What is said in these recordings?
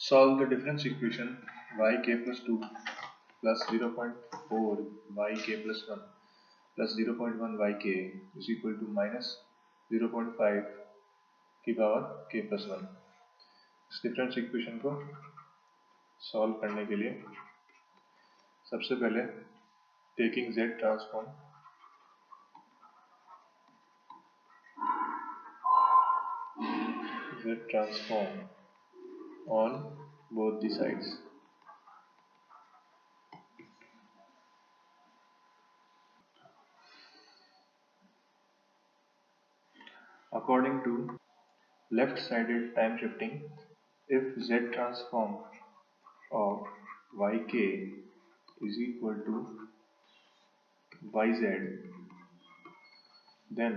Solve the difference equation yk plus 2 plus 0.4 yk plus 1 plus 0.1 yk is equal to minus 0.5 की power k plus 1। इस difference equation को solve करने के लिए सबसे पहले taking z transform on both the sides. According to left-sided time shifting, if z transform of yk is equal to yz, then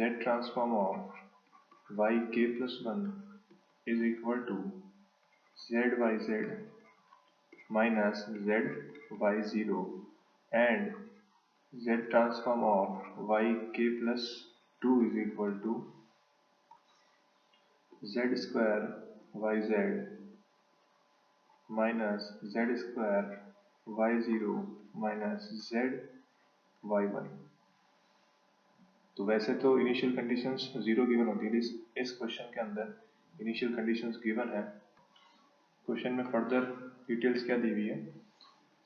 z transform of yk plus 1 is equal to zyz minus zy0, and z transform of yk plus 2 is equal to z square yz minus z square y0 minus z y1। तो वैसे तो initial conditions zero given होती है, इस question के अंदर initial conditions given है। Question में फर्दर डिटेल्स क्या दी हुई है,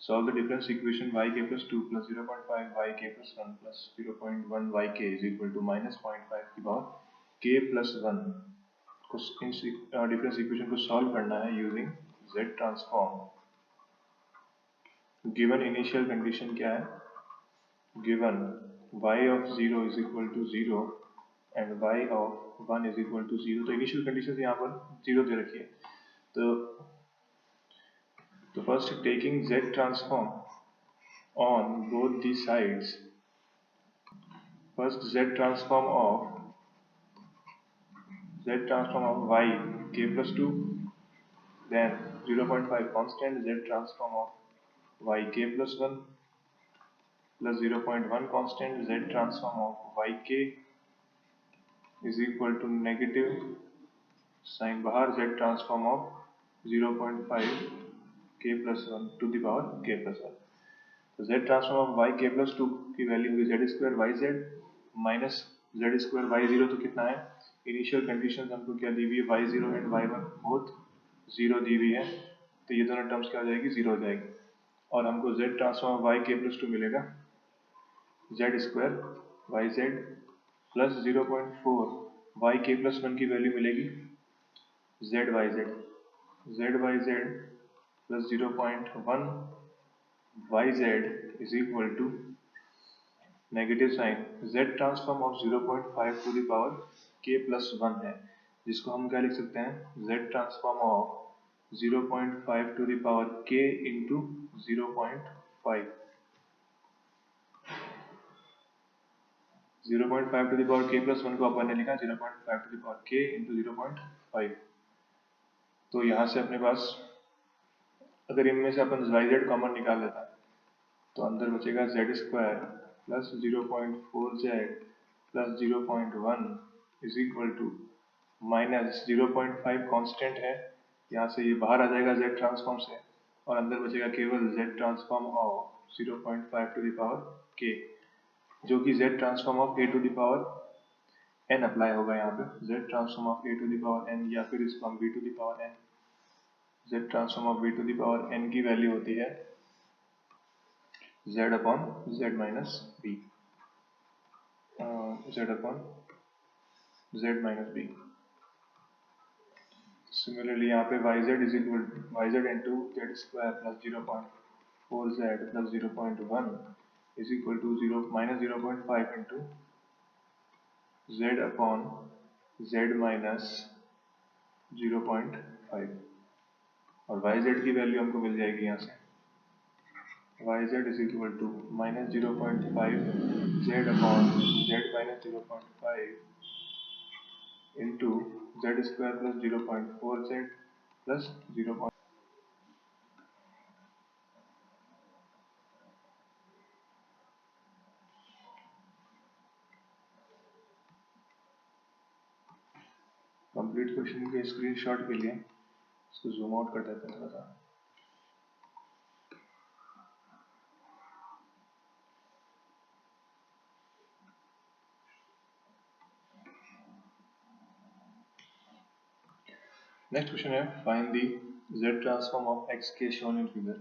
solve the difference equation yk plus 2 plus 0.5 yk plus 1 plus 0.1 yk is equal to minus 0.5 की पावर k plus 1 को डिफरेंस इक्वेशन को सॉल्व करना है using z transform. Given initial condition क्या है, given y of 0 is equal to 0 and y of 1 is equal to 0। तो initial condition यहाँ पर 0 दे रखी है। तो first taking z transform on both the sides, first z transform of y k plus 2, then 0.5 constant z transform of y k plus 1 plus 0.1 constant z transform of yk is equal to negative sign बाहर z transform of 0.5 k plus 1 to the power k plus 1। तो z transform of y k plus 2 की value होगी z square yz minus z square y0। तो कितना है, initial condition हमको क्या दी हुई है, y0 एंड y1 बोथ 0 दी हुई है, तो ये दोनों टर्म्स क्या हो जाएगी, 0 हो जाएगी। और हमको z transform of y k plus 2 मिलेगा z square yz plus 0.4 y k plus 1 की वैल्यू मिलेगी zyz plus 0.1 yz is equal to negative sign z transform of 0.5 to the power k plus 1 है, जिसको हम क्या लिख सकते हैं, z transform of 0.5 to the power k into 0.5 0.5 to the power k plus 1 को अपन ने लिखा 0.5 to the power k into 0.5। तो यहाँ से अपने पास अगर इनमें से अपन yz कॉमन निकाल लेता तो अंदर बचेगा z square plus 0.4z plus 0.1 is equal to minus 0.5 constant है, यहाँ से ये बाहर आ जाएगा z ट्रांसफॉर्म से, और अंदर बचेगा केवल z transform of 0.5 to the power k, जो कि z transform of a to the power n apply होगा यहाँ पे, z transform of a to the power n, या फिर इसको हम b to the power n, z transform of b to the power n की वैल्यू होती है z upon z minus b, z upon z minus b। Similarly यहाँ पे yz is equal yz into z square plus 0.4z plus 0.1 is equal to 0 minus 0.5 into z upon z minus 0.5, और yz की value हमको मिल जाएगी यहाँ से yz is equal to minus 0.5 z upon z minus 0.5 into z square plus 0.4 z plus 0. Complete question के screenshot के लिए इसको जूम आउट कर देते हैं थोड़ा सा। नेक्स्ट क्वेश्चन है, find the z transform of xk shown in figure.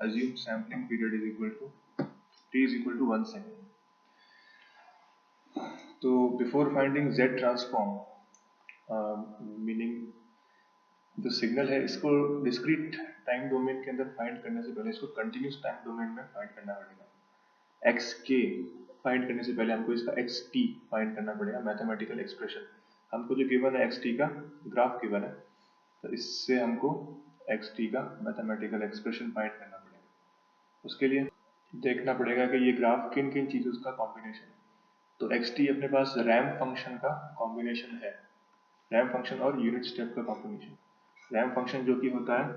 Assume sampling period is equal to t is equal to 1 second. तो before finding z transform, meaning जो सिग्नल है इसको डिस्क्रीट टाइम डोमेन के अंदर find करने से पहले इसको कंटिन्यूस टाइम डोमेन में फाइंड करना पड़ेगा। xk फाइंड करने से पहले हमको इसका xt फाइंड करना पड़ेगा, मैथमेटिकल एक्सप्रेशन। हमको जो गिवन है xt का ग्राफ गिवन है, तो इससे हमको xt का मैथमेटिकल एक्सप्रेशन फाइंड करना पड़ेगा। उसके लिए देखना पड़ेगा कि ये ग्राफ किन किन चीज़ों का कॉम्बिनेशन है। तो xt अपने पास रैंप फंक्शन का कॉम्बिनेशन है, रैंप फंक्शन और यूनिट स्टेप का कॉम्बिनेशन। रैंप फंक्शन जो कि होता है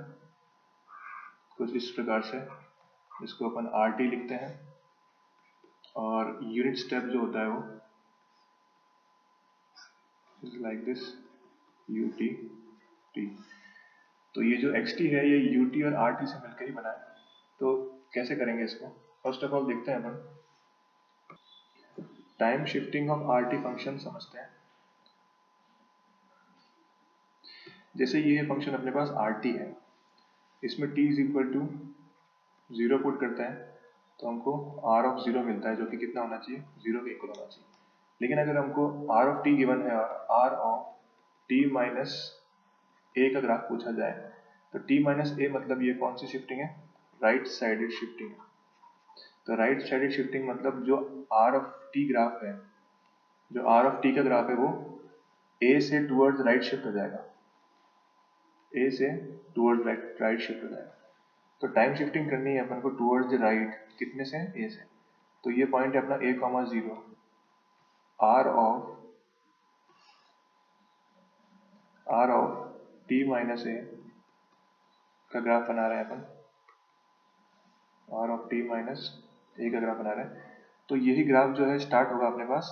कुछ इस प्रकार से, इसको अपन rt लिखते हैं, और यूनिट स्टेप जो होता है वो लाइक दिस ut t। तो ये जो xt है ये ut और rt से मिलकर ही बना है। तो कैसे करेंगे इसको, फर्स्ट ऑफ ऑल देखते हैं अपन time shifting of rt function समझते हैं। जैसे ये फंक्शन अपने पास rt है, इसमें t is equal to 0 put करते हैं तो हमको r ऑफ 0 मिलता है, जो कि कितना होना चाहिए, 0 के इक्वल होना चाहिए। लेकिन अगर हमको r ऑफ t गिवन है और r of t minus a का ग्राफ पूछा जाए, तो t माइनस a मतलब ये कौन सी शिफ्टिंग है, राइट साइडेड शिफ्टिंग है। तो राइट साइडेड शिफ्टिंग मतलब जो r ऑफ t ग्राफ है, जो r ऑफ t का ग्राफ है वो a से टूवर्ड्स राइट शिफ्ट हो जाएगा, a से टूवर्ड्स राइट शिफ्ट हो जाएगा। तो टाइम शिफ्टिंग करनी है अपन को टूवर्ड्स द राइट, कितने से, a से। तो ये पॉइंट है अपना a,0, r of t minus a का ग्राफ बना रहे हैं अपन, r of t minus a का ग्राफ बना रहे हैं। तो यही ग्राफ जो है स्टार्ट होगा अपने पास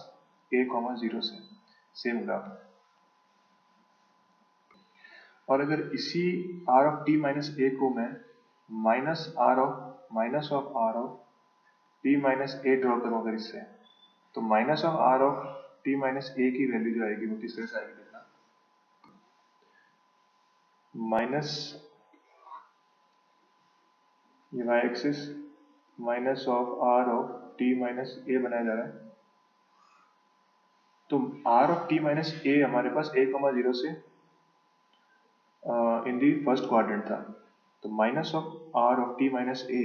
a,0 से, सेम ग्राफ। और अगर इसी r of t minus a को मैं minus of r of t minus a draw करूँ अगर इससे, तो minus of r of t minus a की वैल्यू जो आएगी वो किस तरह से आएगी, देखना, माइनस ये y axis minus of r of t minus a बनाया जा रहा है। तो r of t minus a हमारे पास a,0 से इन दी फर्स्ट क्वाड्रेंट था, तो minus of r of t minus a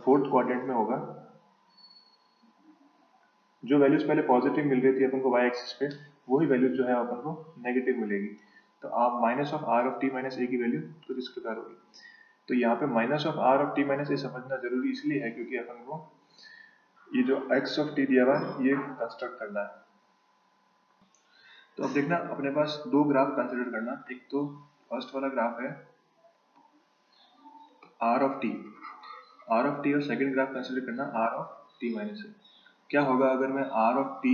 fourth quadrant में होगा। जो वैल्यूज पहले पॉजिटिव मिल रही थी अपन को y एक्सिस पे, वही वैल्यूज जो है अपन को नेगेटिव मिलेगी। तो आप minus of r of t minus a की वैल्यू कुछ इस प्रकार होगी। तो यहाँ पे minus of r of t minus a समझना जरूरी इसलिए है क्योंकि अपन को ये जो x ऑफ t दिया हुआ है ये कंस्ट्रक्ट करना है। तो अब देखना अपने पास दो ग्राफ कंसिडर करना, एक तो फर्स्ट वाला ग्राफ है r ऑफ t और सेकंड ग्राफ कंसिडर करना r of t minus a। क्या होगा अगर मैं r ऑफ t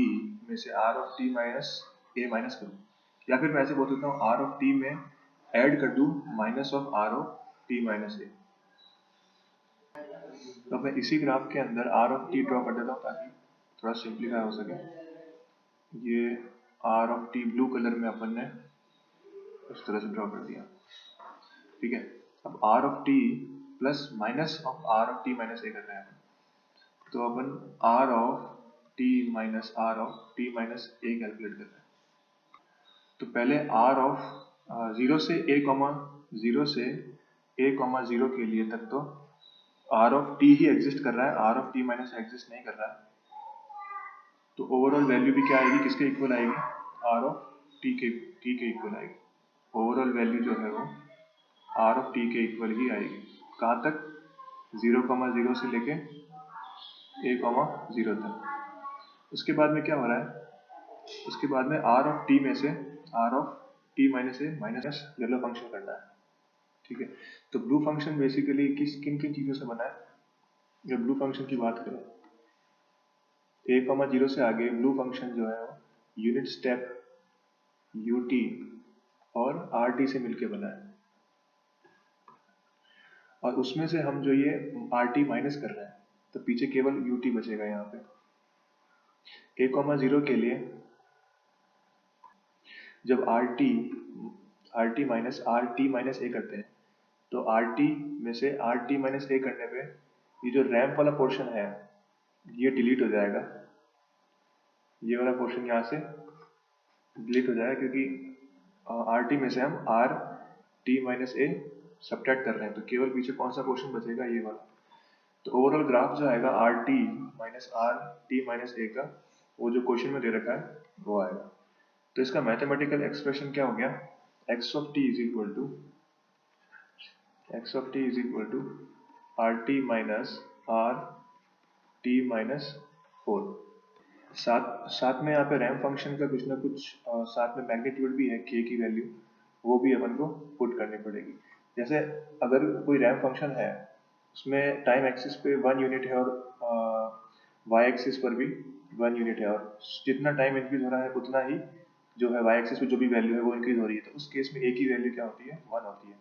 में से r of t minus a minus करूँ, या फिर मैं ऐसे बोल सकता हूँ r ऑफ t में ऐड कर दूँ minus of r of t minus a। तो मैं इसी ग्राफ के अंदर r ऑफ t ड्रॉ कर देता हूँ ताकि थोड़ा सिंप्लीफाई हो सके। ये r of t blue colour में अपन ने इस तरह से ड्रॉ कर दिया, ठीक है। अब r of t plus minus of r of t minus a कर रहे हैं अपन, तो अपन r of t minus r of t minus a calculate कर रहे हैं। तो पहले r ऑफ 0 से a,0 के लिए तक तो r of t he exist कर रहा है, r of t minus exist नहीं कर रहा है। तो ओवरऑल वैल्यू भी क्या आएगी, किसके इक्वल आएगी, r ऑफ t के इक्वल आएगी। ओवरऑल वैल्यू जो है वो r ऑफ t के इक्वल ही आएगी। कहाँ तक, 0,0 से लेके a,0 तक। उसके बाद में क्या हो रहा है, उसके बाद में r ऑफ t में से r of t minus a minus yellow function करना है, ठीक है। तो ब्लू फंक्शन बेसिकली किन किन चीजों से बना है, जब ब्लू फंक्शन की बात करें, a,0 से आगे ब्लू फंक्शन जो है वो यूनिट स्टेप ut और rt से मिलके बना है। और उसमें से हम जो ये आर टी माइनस कर रहे हैं तो पीछे केवल यू टी बचेगा यहाँ पे। ए कॉमा जीरो के लिए जब आर टी माइनस ए करते हैं तो आर टी में से आर टी माइनस ए करने पे ये जो रैंप वाला पोर्शन है ये डिलीट हो जाएगा, ये वाला पोर्शन यहाँ से डिलीट हो जाएगा क्योंकि आर टी में से हम are t minus A subtract कर रहे हैं, तो केवल पीछे कौन सा पोर्शन बचेगा, ये वाला। तो ओवरऑल ग्राफ जो आएगा आर टी माइनस ए का, वो जो क्वेश्चन में दे रखा है वो आएगा। तो इसका मैथमेटिकल एक्सप्रेशन क्या हो गया, x of t is equal to r t minus r t minus 4। साथ में यहाँ पे रैंप फंक्शन का कुछ ना कुछ साथ में मैग्नीट्यूड भी है, के की वैल्यू, वो भी अपन को पुट करनी पड़ेगी। जैसे अगर कोई रैंप फंक्शन है उसमें टाइम एक्सिस पे 1 यूनिट है और वाई एक्सिस पर भी 1 यूनिट है, और जितना टाइम इंक्रीज हो रहा है उतना ही जो है वाई एक्सिस पे जो भी वैल्यू है वो इंक्रीज हो रही है, तो उस केस में ए की वैल्यू क्या होती है, 1 होती है।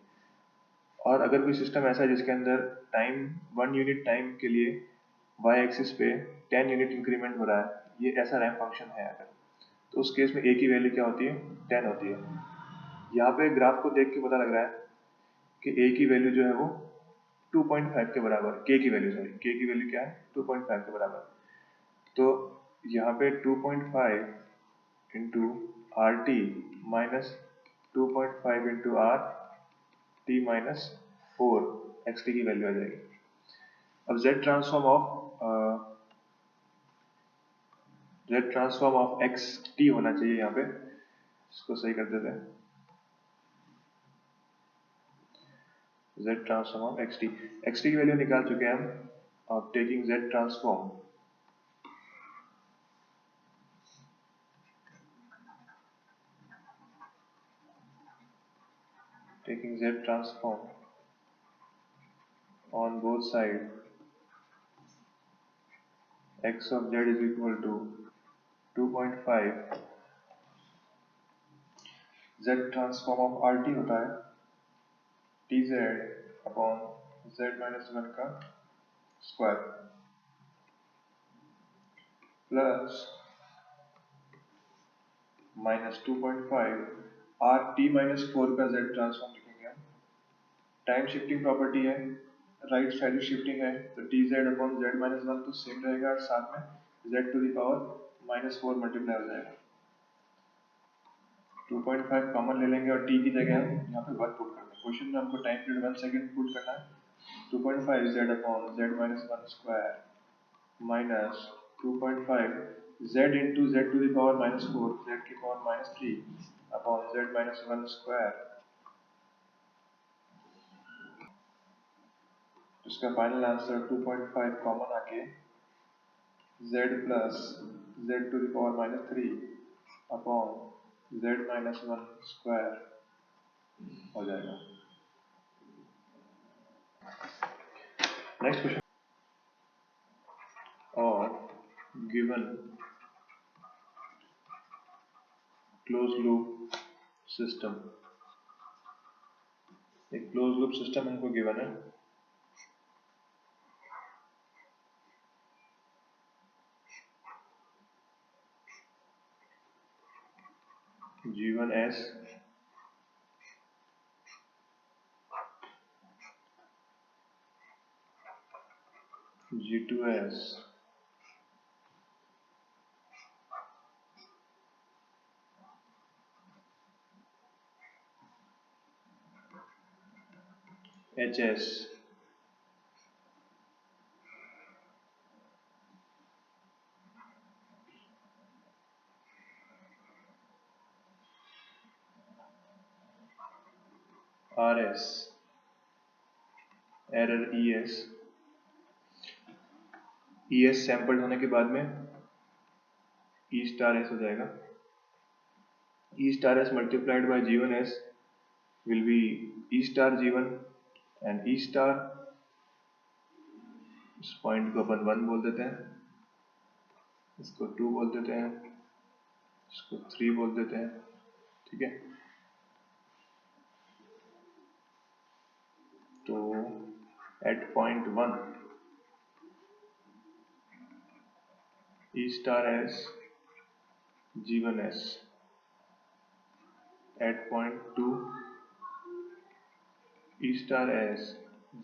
और अगर कोई सिस्टम ऐसा है जिसके अंदर टाइम 1 यूनिट टाइम के लिए वाई एक्सिस पे 10 यूनिट इंक्रीमेंट हो रहा है, ये ऐसा रैंप फंक्शन है अगर, तो उस केस में ए की वैल्यू क्या होती है, 10 होती है। यहाँ पे ग्राफ को देख के पता लग रहा है कि ए की वैल्यू जो है वो 2.5 के बराबर, के की वैल्यू क्या है, 2.5 के बराबर। तो यहाँ पे 2.5 into are t minus 2.5 into are t minus 4 x T की वैल्यू आ जाएगी। अब Z transform of x T होना चाहिए यहाँ पे, इसको सही कर देते हैं, Z transform of x T की वैल्यू निकाल चुके हैं हम। अब taking Z transform on both sides, x of z is equal to 2.5, z transform of R T होता है tz अपॉन z माइनस 1 का square plus minus 2.5 are t minus 4 का z ट्रांसफॉर्म लिखेंगे हम। टाइम शिफ्टिंग प्रॉपर्टी है, right side shifting है, तो tz upon z minus 1 तो सेम रहेगा, और साथ में z to the power minus 4 multiply हो जाएगा। 2.5 कॉमन ले लेंगे और t की जगह हम यहाँ पे 1 पुट करते हैं। क्वेश्चन में हमको टाइम पीरियड 1 सेकेंड पुट करना है। 2.5 z upon z minus 1 square minus 2.5 z into z to the power minus 4, z की power minus 3 upon z minus 1 square. इसका फाइनल आंसर 2.5 कॉमन आके z plus z to the power minus 3 upon z minus 1 square हो जाएगा। Next question, और given close loop system, एक close loop system हमको given है, G1s G2s HS RS error ES sample होने के बाद में E स्टार S हो जाएगा। E star S multiplied by G1s will be E star G1 and E star, इस पॉइंट को अपन 1 बोल देते हैं, इसको 2 बोल देते हैं, इसको 3 बोल देते हैं, ठीक है। तो at point 1 E star as G1s, at point 2 E star as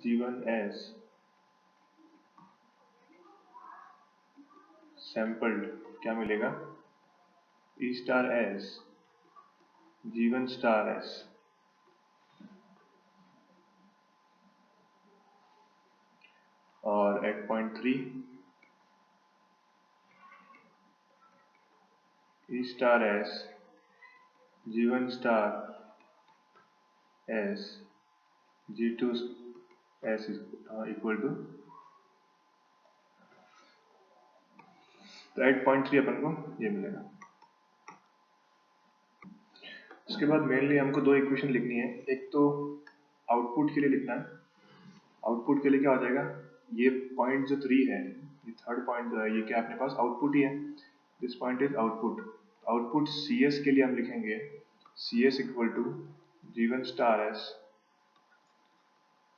G1s sampled क्या मिलेगा E star as G1 star s, और at point 3 E star as G1 star s G2 s equal to, तो eight point 3 अपन को ये मिलेगा। उसके बाद mainly हमको दो इक्वेशन लिखनी है, एक तो आउटपुट के लिए लिखना है। आउटपुट के लिए क्या हो जाएगा, ये पॉइंट जो 3 है, ये थर्ड पॉइंट जो है, ये क्या अपने पास आउटपुट ही है, this point is output. Output C S के लिए हम लिखेंगे C S equal to G1 star S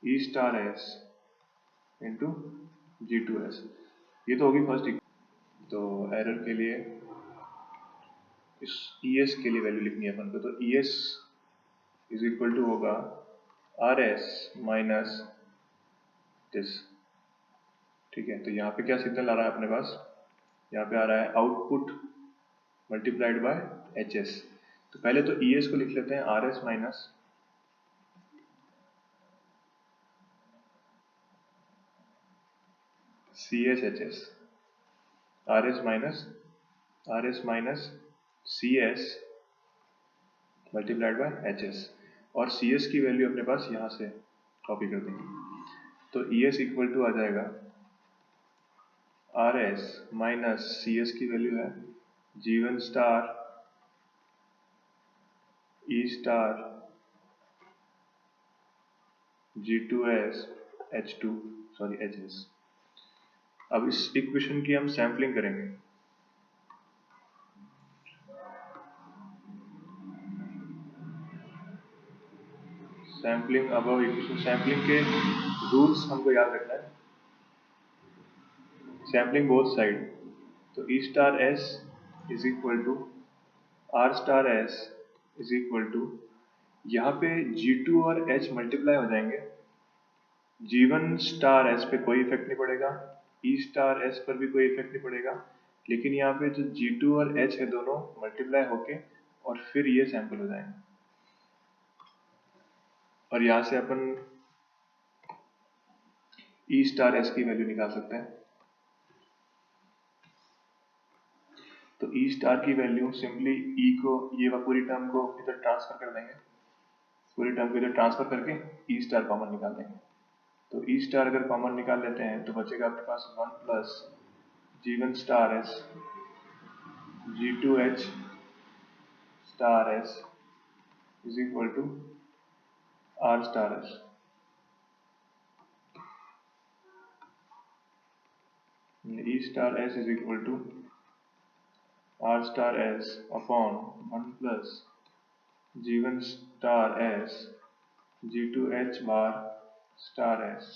E star S into G2s। ये तो होगी फर्स्ट। तो एरर के लिए इस ES के लिए वैल्यू लिखनी है अपन को, तो ES इज इक्वल टू होगा RS माइनस दिस। ठीक है, तो यहाँ पे क्या सिग्नल आ रहा है अपने पास, यहाँ पे आ रहा है आउटपुट मल्टीप्लाइड बाय HS। तो पहले तो ES को लिख लेते हैं RS minus CSHS, RS minus CS multiplied by HS, और CS की वैल्यू अपने पास यहाँ से कॉपी कर देंगे। तो ES इक्वल टू आ जाएगा RS माइनस CS की वैल्यू है G1 star E star G2s H2 sorry HS। अब इस इक्वेशन की हम सैम्पलिंग करेंगे। सैम्पलिंग अबव इक्वेशन, सैम्पलिंग के रूल्स हमको याद रखना है। सैम्पलिंग बोथ साइड, तो E star S is equal to R star S is equal to, यहाँ पे G2 और H मल्टीप्लाई हो जाएंगे, G1 स्टार S पे कोई इफेक्ट नहीं पड़ेगा, E स्टार S पर भी कोई इफेक्ट नहीं पड़ेगा, लेकिन यहाँ पे जो G2 और H है दोनों मल्टीप्लाई होके और फिर ये सैंपल हो जाएंगे, और यहाँ से अपन E स्टार S की वैल्यू निकाल सकते हैं। तो E स्टार की वैल्यू सिंपली E को, ये पूरी टर्म को इधर ट्रांसफर कर देंगे, पूरी टर्म को इधर ट्रांसफर करके E स्टार कॉमन निकाल देंगे। तो E स्टार अगर कॉमन निकाल लेते हैं तो बचेगा आपके पास 1 plus G1 star S G2H star S is equal to R star S। E star S is equal to R star S upon 1 plus G1 star S G2H bar star S।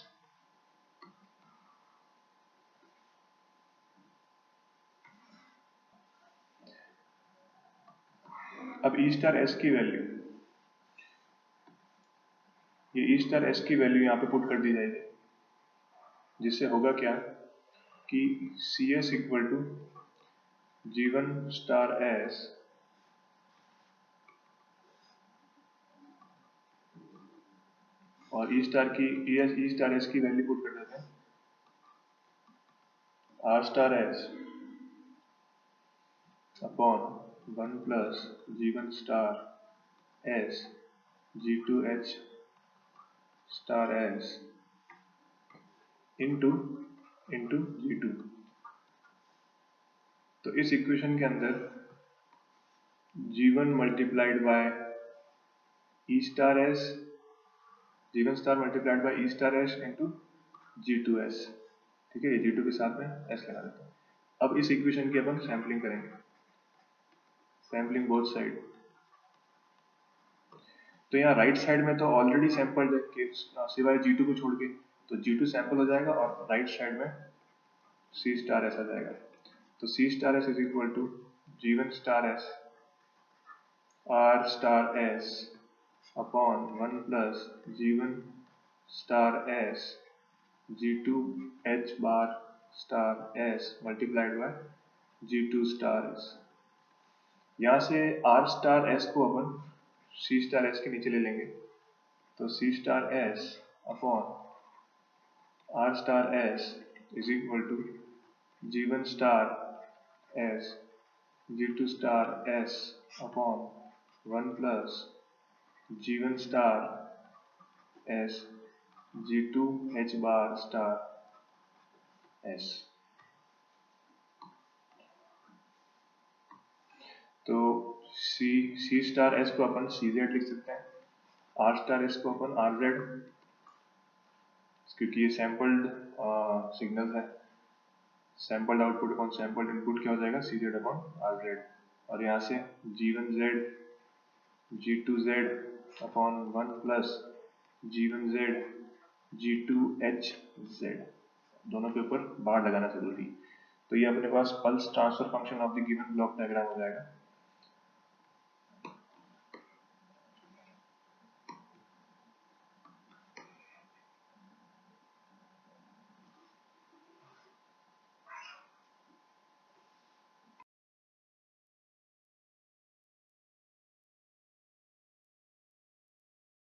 अब E star S की value, ये E star S की value यहाँ पे put कर दी जाएगी, जिससे होगा क्या कि CS equal to G1 star S और E स्टार S की वैल्यू पुट कर देते हैं R star S upon 1 plus G1 star S G2H star S into G2। तो इस इक्वेशन के अंदर G1 multiplied by E star S, G1 star multiplied by E star S into G2S। ठीक है, ये G2 के साथ में S लगा देते हैं। अब इस इक्वेशन की अपन सैम्पलिंग करेंगे, सैम्पलिंग बोथ साइड। तो यहाँ राइट साइड में तो ऑलरेडी सैंपल है, सिवाय G2 को छोड़ के, तो G2 सैंपल हो जाएगा और राइट साइड में C स्टार S आ जाएगा। तो C star S is equal to G1 star S R star S upon 1 plus G1 star S G2 H bar star S multiplied by G2 star S। यहाँ से R star S को अपन C star S के नीचे ले लेंगे, तो C star S upon R star S is equal to G1 star S G2 star S upon 1 plus G1 star S G2 H bar star S। तो C star S को अपन CZ लिख सकते हैं, R स्टार S को अपन RZ, क्योंकि ये sampled signal है। Sampled output upon sampled input क्या हो जाएगा, CZ अपॉन RZ। और यहाँ से G1Z G2Z upon 1 plus G1Z G2HZ, दोनों के ऊपर बार लगाना जरूरी। तो ये अपने पास pulse transfer function of the given block diagram हो जाएगा।